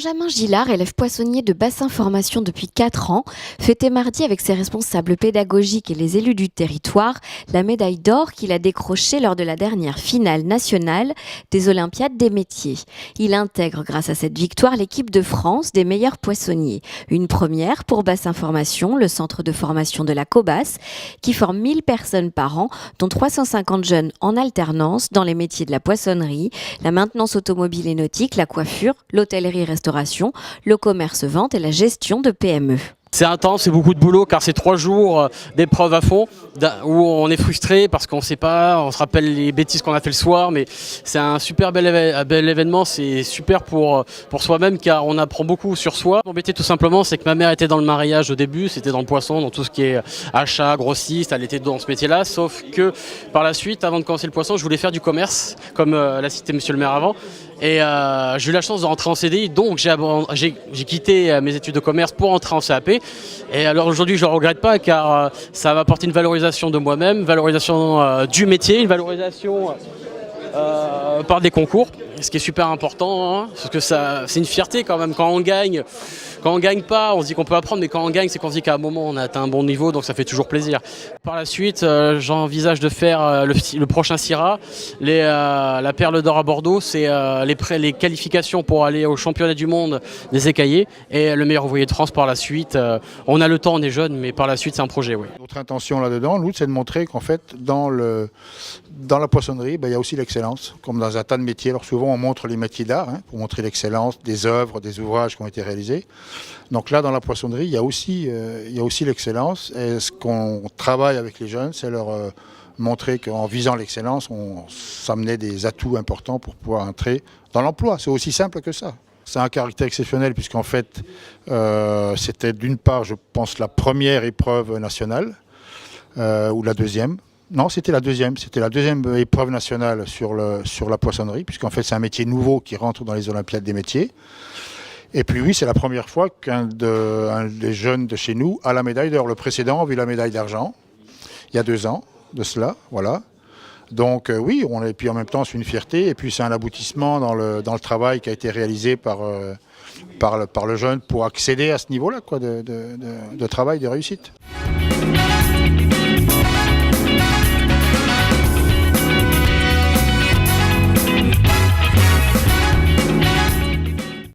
Benjamin Gillard, élève poissonnier de Bassin Formation depuis 4 ans, fêtait mardi avec ses responsables pédagogiques et les élus du territoire la médaille d'or qu'il a décrochée lors de la dernière finale nationale des Olympiades des métiers. Il intègre grâce à cette victoire l'équipe de France des meilleurs poissonniers. Une première pour Bassin Formation, le centre de formation de la Cobasse, qui forme 1000 personnes par an, dont 350 jeunes en alternance dans les métiers de la poissonnerie, la maintenance automobile et nautique, la coiffure, l'hôtellerie-restauration, le commerce-vente et la gestion de PME. C'est intense, c'est beaucoup de boulot car c'est 3 jours d'épreuves à fond où on est frustré parce qu'on ne sait pas, on se rappelle les bêtises qu'on a fait le soir, mais c'est un super bel événement, c'est super pour soi-même car on apprend beaucoup sur soi. L'embêté tout simplement, c'est que ma mère était dans le mariage au début, c'était dans le poisson, dans tout ce qui est achat, grossiste, elle était dans ce métier-là, sauf que par la suite, avant de commencer le poisson, je voulais faire du commerce, comme l'a cité monsieur le maire avant. Et j'ai eu la chance de rentrer en CDI, donc j'ai quitté mes études de commerce pour entrer en CAP. Et alors aujourd'hui, je ne le regrette pas car ça va apporter une valorisation de moi-même, valorisation du métier, une valorisation par des concours, ce qui est super important, hein, parce que c'est une fierté quand même quand on gagne. Quand on gagne pas, on se dit qu'on peut apprendre, mais quand on gagne, c'est qu'on se dit qu'à un moment on a atteint un bon niveau, donc ça fait toujours plaisir. Par la suite, j'envisage de faire le prochain CIRA, la Perle d'Or à Bordeaux, c'est les qualifications pour aller au championnat du monde des écaillés et le meilleur ouvrier de France par la suite. On a le temps, on est jeune, mais par la suite c'est un projet, oui. Notre intention là-dedans, nous, c'est de montrer qu'en fait, dans la poissonnerie, il y a aussi l'excellence, comme dans un tas de métiers. Alors souvent, on montre les métiers d'art, pour montrer l'excellence des œuvres, des ouvrages qui ont été réalisés. Donc là, dans la poissonnerie, il y a aussi l'excellence. Et ce qu'on travaille avec les jeunes, c'est leur montrer qu'en visant l'excellence, on s'amenait des atouts importants pour pouvoir entrer dans l'emploi. C'est aussi simple que ça. C'est un caractère exceptionnel puisqu'en fait, c'était d'une part, je pense, la première épreuve nationale, ou la deuxième. Non, c'était la deuxième épreuve nationale sur la poissonnerie, puisqu'en fait c'est un métier nouveau qui rentre dans les Olympiades des métiers. Et puis oui, c'est la première fois qu'un des jeunes de chez nous a la médaille d'or. Le précédent a eu la médaille d'argent, il y a 2 ans de cela, voilà. Donc oui, et puis en même temps c'est une fierté, et puis c'est un aboutissement dans le travail qui a été réalisé par le jeune pour accéder à ce niveau-là de travail, de réussite.